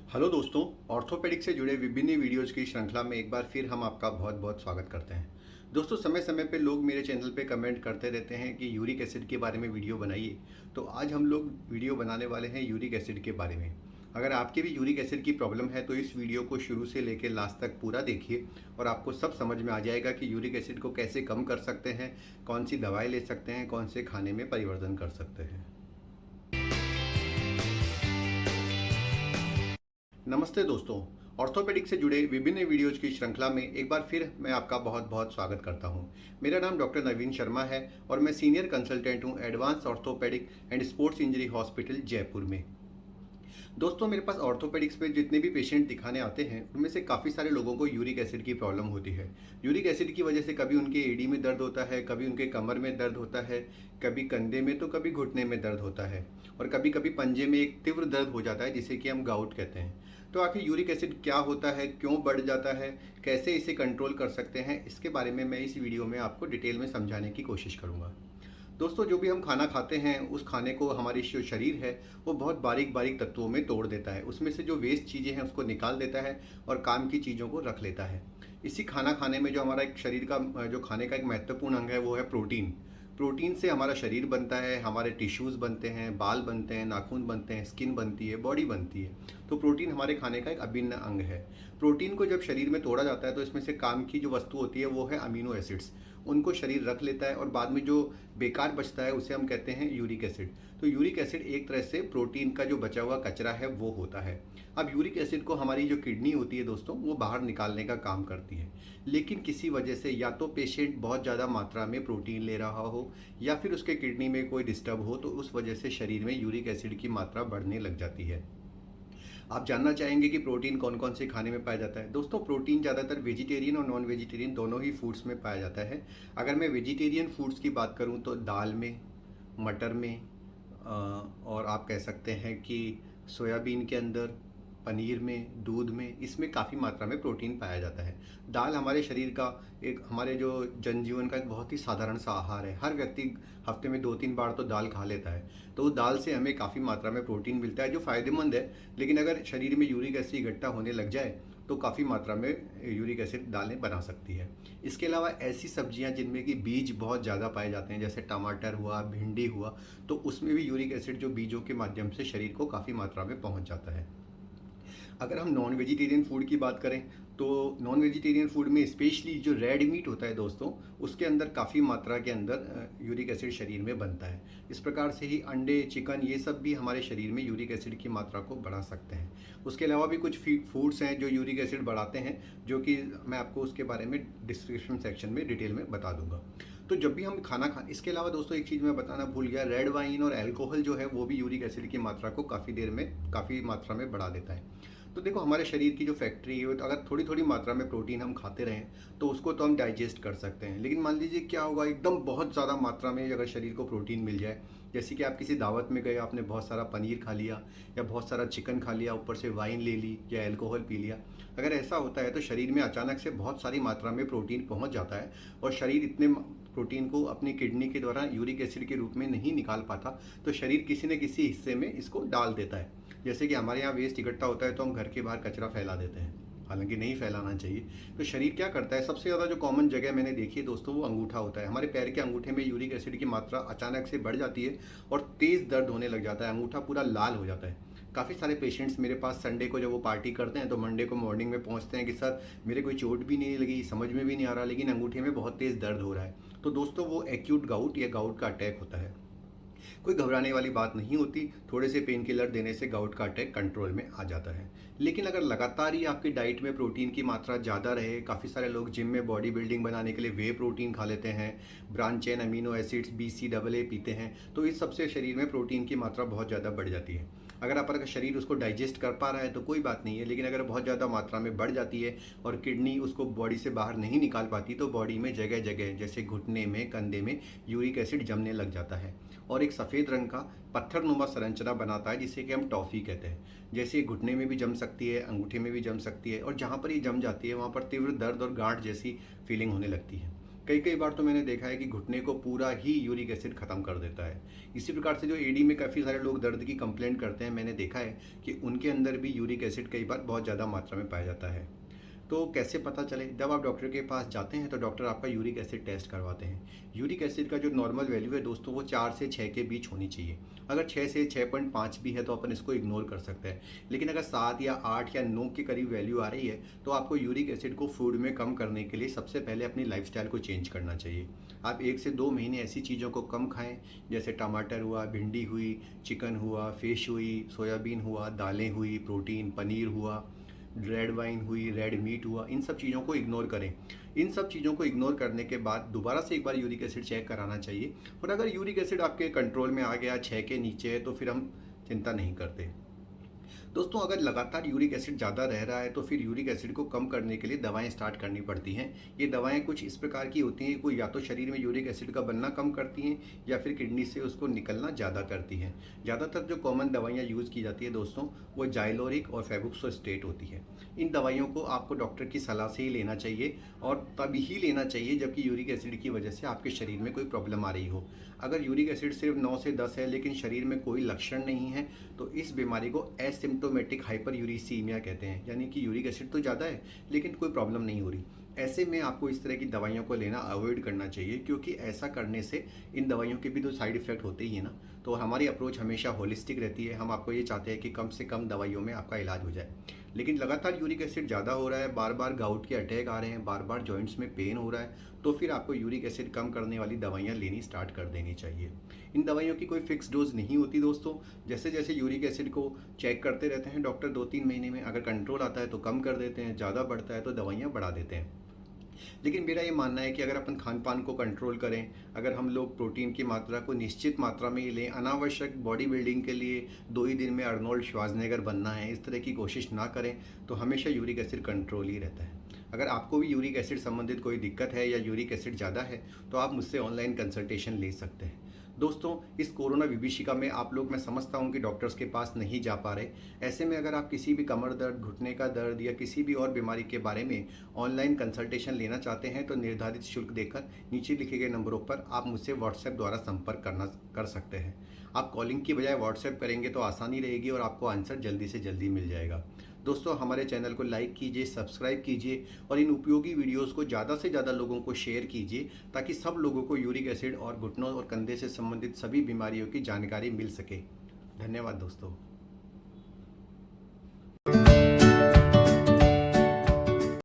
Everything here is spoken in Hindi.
हेलो दोस्तों, ऑर्थोपेडिक से जुड़े विभिन्न वीडियोज़ की श्रृंखला में एक बार फिर हम आपका बहुत बहुत स्वागत करते हैं। दोस्तों, समय समय पे लोग मेरे चैनल पे कमेंट करते रहते हैं कि यूरिक एसिड के बारे में वीडियो बनाइए। तो आज हम लोग वीडियो बनाने वाले हैं यूरिक एसिड के बारे में। अगर आपके भी यूरिक एसिड की प्रॉब्लम है तो इस वीडियो को शुरू से लेकर लास्ट तक पूरा देखिए और आपको सब समझ में आ जाएगा कि यूरिक एसिड को कैसे कम कर सकते हैं, कौन सी दवाई ले सकते हैं, कौन से खाने में परिवर्तन कर सकते हैं। नमस्ते दोस्तों, ऑर्थोपेडिक से जुड़े विभिन्न वीडियोज की श्रृंखला में एक बार फिर मैं आपका बहुत बहुत स्वागत करता हूं। मेरा नाम डॉक्टर नवीन शर्मा है और मैं सीनियर कंसल्टेंट हूं advance orthopaedic and sports injury hospital Jaipur में। दोस्तों, मेरे पास ऑर्थोपेडिक्स में जितने भी पेशेंट दिखाने आते हैं उनमें से काफ़ी सारे लोगों को यूरिक एसिड की प्रॉब्लम होती है। यूरिक एसिड की वजह से कभी उनके एडी में दर्द होता है, कभी उनके कमर में दर्द होता है, कभी कंधे में तो कभी घुटने में दर्द होता है और कभी कभी पंजे में एक तीव्र दर्द हो जाता है जिसे कि हम गाउट कहते हैं। तो आखिर यूरिक एसिड क्या होता है, क्यों बढ़ जाता है, कैसे इसे कंट्रोल कर सकते हैं, इसके बारे में मैं इस वीडियो में आपको डिटेल में समझाने की कोशिश करूँगा। दोस्तों, जो भी हम खाना खाते हैं उस खाने को हमारी जो शरीर है वो बहुत बारीक बारीक तत्वों में तोड़ देता है। उसमें से जो वेस्ट चीज़ें हैं उसको निकाल देता है और काम की चीज़ों को रख लेता है। इसी खाना खाने में जो हमारा एक शरीर का जो खाने का एक महत्वपूर्ण अंग है वो है प्रोटीन। प्रोटीन से हमारा शरीर बनता है, हमारे टिश्यूज़ बनते हैं, बाल बनते हैं, नाखून बनते हैं, स्किन बनती है, बॉडी बनती है। तो प्रोटीन हमारे खाने का एक अभिन्न अंग है। प्रोटीन को जब शरीर में तोड़ा जाता है तो इसमें से काम की जो वस्तु होती है वो है अमीनो एसिड्स। उनको शरीर रख लेता है और बाद में जो बेकार बचता है उसे हम कहते हैं यूरिक एसिड। तो यूरिक एसिड एक तरह से प्रोटीन का जो बचा हुआ कचरा है वो होता है। अब यूरिक एसिड को हमारी जो किडनी होती है दोस्तों वो बाहर निकालने का काम करती है। लेकिन किसी वजह से या तो पेशेंट बहुत ज़्यादा मात्रा में प्रोटीन ले रहा हो या फिर उसके किडनी में कोई डिस्टर्ब हो तो उस वजह से शरीर में यूरिक एसिड की मात्रा बढ़ने लग जाती है। आप जानना चाहेंगे कि प्रोटीन कौन कौन से खाने में पाया जाता है। दोस्तों, प्रोटीन ज़्यादातर वेजिटेरियन और नॉन वेजिटेरियन दोनों ही फूड्स में पाया जाता है। अगर मैं वेजिटेरियन फूड्स की बात करूं तो दाल में, मटर में, और आप कह सकते हैं कि सोयाबीन के अंदर, पनीर में, दूध में, इसमें काफ़ी मात्रा में प्रोटीन पाया जाता है। दाल हमारे शरीर का एक, हमारे जो जनजीवन का एक बहुत ही साधारण सा आहार है। हर व्यक्ति हफ्ते में 2-3 बार तो दाल खा लेता है। तो दाल से हमें काफ़ी मात्रा में प्रोटीन मिलता है जो फ़ायदेमंद है। लेकिन अगर शरीर में यूरिक एसिड इकट्ठा होने लग जाए तो काफ़ी मात्रा में यूरिक एसिड दालें बना सकती है। इसके अलावा ऐसी सब्जियां जिनमें कि बीज बहुत ज़्यादा पाए जाते हैं, जैसे टमाटर हुआ, भिंडी हुआ, तो उसमें भी यूरिक एसिड जो बीजों के माध्यम से शरीर को काफ़ी मात्रा में पहुंच जाता है। अगर हम नॉन वेजिटेरियन फूड की बात करें तो नॉन वेजिटेरियन फूड में स्पेशली जो रेड मीट होता है दोस्तों, उसके अंदर काफ़ी मात्रा के अंदर यूरिक एसिड शरीर में बनता है। इस प्रकार से ही अंडे, चिकन, ये सब भी हमारे शरीर में यूरिक एसिड की मात्रा को बढ़ा सकते हैं। उसके अलावा भी कुछ फूड्स हैं जो यूरिक एसिड बढ़ाते हैं, जो कि मैं आपको उसके बारे में डिस्क्रिप्शन सेक्शन में डिटेल में बता दूंगा। तो जब भी हम खाना खा इसके अलावा दोस्तों एक चीज़ मैं बताना भूल गया, रेड वाइन और अल्कोहल जो है वो भी यूरिक एसिड की मात्रा को काफ़ी मात्रा में बढ़ा देता है। तो देखो, हमारे शरीर की जो फैक्ट्री है तो अगर थोड़ी थोड़ी मात्रा में प्रोटीन हम खाते रहें तो उसको तो हम डाइजेस्ट कर सकते हैं। लेकिन मान लीजिए क्या होगा, एकदम बहुत ज़्यादा मात्रा में अगर शरीर को प्रोटीन मिल जाए, जैसे कि आप किसी दावत में गए, आपने बहुत सारा पनीर खा लिया या बहुत सारा चिकन खा लिया, ऊपर से वाइन ले ली या अल्कोहल पी लिया, अगर ऐसा होता है तो शरीर में अचानक से बहुत सारी मात्रा में प्रोटीन पहुंच जाता है और शरीर इतने प्रोटीन को अपनी किडनी के द्वारा यूरिक एसिड के रूप में नहीं निकाल पाता, तो शरीर किसी न किसी हिस्से में इसको डाल देता है। जैसे कि हमारे यहाँ वेस्ट इकट्ठा होता है तो हम घर के बाहर कचरा फैला देते हैं, हालांकि नहीं फैलाना चाहिए। तो शरीर क्या करता है, सबसे ज़्यादा जो कॉमन जगह मैंने देखी है दोस्तों वो अंगूठा होता है। हमारे पैर के अंगूठे में यूरिक एसिड की मात्रा अचानक से बढ़ जाती है और तेज़ दर्द होने लग जाता है, अंगूठा पूरा लाल हो जाता है। काफ़ी सारे पेशेंट्स मेरे पास संडे को जब वो पार्टी करते हैं तो मंडे को मॉर्निंग में पहुंचते हैं कि सर मेरे कोई चोट भी नहीं लगी, समझ में भी नहीं आ रहा, लेकिन अंगूठे में बहुत तेज़ दर्द हो रहा है। तो दोस्तों वो एक्यूट गाउट या गाउट का अटैक होता है। कोई घबराने वाली बात नहीं होती, थोड़े से पेन किलर देने से गाउट का अटैक कंट्रोल में आ जाता है। लेकिन अगर लगातार ही आपकी डाइट में प्रोटीन की मात्रा ज़्यादा रहे, काफ़ी सारे लोग जिम में बॉडी बिल्डिंग बनाने के लिए वे प्रोटीन खा लेते हैं, branch chain amino acids BCAA पीते हैं, तो इस सबसे शरीर में प्रोटीन की मात्रा बहुत ज़्यादा बढ़ जाती है। अगर शरीर उसको डाइजेस्ट कर पा रहा है तो कोई बात नहीं है, लेकिन अगर बहुत ज़्यादा मात्रा में बढ़ जाती है और किडनी उसको बॉडी से बाहर नहीं निकाल पाती तो बॉडी में जगह जगह जैसे घुटने में, कंधे में यूरिक एसिड जमने लग जाता है और एक सफ़ेद रंग का पत्थरनुमा संरचना बनाता है जिसे कि हम टॉफ़ी कहते हैं। जैसे घुटने में भी जम सकती है, अंगूठे में भी जम सकती है और जहाँ पर ये जम जाती है वहाँ पर तीव्र दर्द और गांठ जैसी फीलिंग होने लगती है। कई कई बार तो मैंने देखा है कि घुटने को पूरा ही यूरिक एसिड ख़त्म कर देता है। इसी प्रकार से जो एडी में काफ़ी सारे लोग दर्द की कंप्लेंट करते हैं, मैंने देखा है कि उनके अंदर भी यूरिक एसिड कई बार बहुत ज़्यादा मात्रा में पाया जाता है। तो कैसे पता चले? जब आप डॉक्टर के पास जाते हैं तो डॉक्टर आपका यूरिक एसिड टेस्ट करवाते हैं। यूरिक एसिड का जो नॉर्मल वैल्यू है दोस्तों, वो 4 से 6 के बीच होनी चाहिए। अगर 6 से 6.5 भी है तो अपन इसको इग्नोर कर सकते हैं, लेकिन अगर 7 या 8 या 9 के करीब वैल्यू आ रही है तो आपको यूरिक एसिड को फूड में कम करने के लिए सबसे पहले अपनी लाइफस्टाइल को चेंज करना चाहिए। आप 1 से 2 महीने ऐसी चीज़ों को कम खाएं, जैसे टमाटर हुआ, भिंडी हुई, चिकन हुआ, फिश हुई, सोयाबीन हुआ, दालें हुई, प्रोटीन, पनीर हुआ, रेड वाइन हुई, रेड मीट हुआ, इन सब चीज़ों को इग्नोर करें। इन सब चीज़ों को इग्नोर करने के बाद दोबारा से एक बार यूरिक एसिड चेक कराना चाहिए, और अगर यूरिक एसिड आपके कंट्रोल में आ गया, 6 के नीचे है, तो फिर हम चिंता नहीं करते। दोस्तों, अगर लगातार यूरिक एसिड ज़्यादा रह रहा है तो फिर यूरिक एसिड को कम करने के लिए दवाएं स्टार्ट करनी पड़ती हैं। ये दवाएं कुछ इस प्रकार की होती हैं, कोई या तो शरीर में यूरिक एसिड का बनना कम करती हैं या फिर किडनी से उसको निकलना ज़्यादा करती हैं। ज़्यादातर जो कॉमन दवाइयाँ यूज़ की जाती है दोस्तों, वो जाइलोरिक और फेबुक्सोस्टेट होती है। इन दवाइयों को आपको डॉक्टर की सलाह से ही लेना चाहिए, और तभी ही लेना चाहिए जबकि यूरिक एसिड की वजह से आपके शरीर में कोई प्रॉब्लम आ रही हो। अगर यूरिक एसिड सिर्फ 9 से 10 है लेकिन शरीर में कोई लक्षण नहीं है, तो इस बीमारी को एसिम्प्टोमेटिक हाइपरयूरिसीमिया कहते हैं, यानी कि यूरिक एसिड तो ज़्यादा है लेकिन कोई प्रॉब्लम नहीं हो रही। ऐसे में आपको इस तरह की दवाइयों को लेना अवॉइड करना चाहिए, क्योंकि ऐसा करने से इन दवाइयों के भी तो साइड इफ़ेक्ट होते ही है ना। तो हमारी अप्रोच हमेशा होलिस्टिक रहती है। हम आपको ये चाहते हैं कि कम से कम दवाइयों में आपका इलाज हो जाए। लेकिन लगातार यूरिक एसिड ज़्यादा हो रहा है, बार बार गाउट के अटैक आ रहे हैं, बार बार जॉइंट्स में पेन हो रहा है, तो फिर आपको यूरिक एसिड कम करने वाली दवाइयाँ लेनी स्टार्ट कर देनी चाहिए। इन दवाइयों की कोई फिक्स डोज नहीं होती दोस्तों। जैसे जैसे यूरिक एसिड को चेक करते रहते हैं डॉक्टर 2-3 महीने में, अगर कंट्रोल आता है तो कम कर देते हैं, ज़्यादा बढ़ता है तो दवाइयाँ बढ़ा देते हैं। लेकिन मेरा ये मानना है कि अगर अपन खान पान को कंट्रोल करें, अगर हम लोग प्रोटीन की मात्रा को निश्चित मात्रा में ही लें, अनावश्यक बॉडी बिल्डिंग के लिए 2 ही दिन में अर्नोल्ड श्वार्ज़नेगर बनना है, इस तरह की कोशिश ना करें, तो हमेशा यूरिक एसिड कंट्रोल ही रहता है। अगर आपको भी यूरिक एसिड संबंधित कोई दिक्कत है या यूरिक एसिड ज़्यादा है, तो आप मुझसे ऑनलाइन कंसल्टेशन ले सकते हैं। दोस्तों, इस कोरोना विभीषिका में आप लोग, मैं समझता हूँ कि डॉक्टर्स के पास नहीं जा पा रहे। ऐसे में अगर आप किसी भी कमर दर्द, घुटने का दर्द या किसी भी और बीमारी के बारे में ऑनलाइन कंसल्टेशन लेना चाहते हैं, तो निर्धारित शुल्क देकर नीचे लिखे गए नंबरों पर आप मुझसे व्हाट्सएप द्वारा संपर्क कर सकते हैं। आप कॉलिंग की बजाय व्हाट्सएप करेंगे तो आसानी रहेगी और आपको आंसर जल्दी से जल्दी मिल जाएगा। दोस्तों, हमारे चैनल को लाइक कीजिए, सब्सक्राइब कीजिए और इन उपयोगी वीडियोस को ज़्यादा से ज़्यादा लोगों को शेयर कीजिए, ताकि सब लोगों को यूरिक एसिड और घुटनों और कंधे से संबंधित सभी बीमारियों की जानकारी मिल सके। धन्यवाद दोस्तों।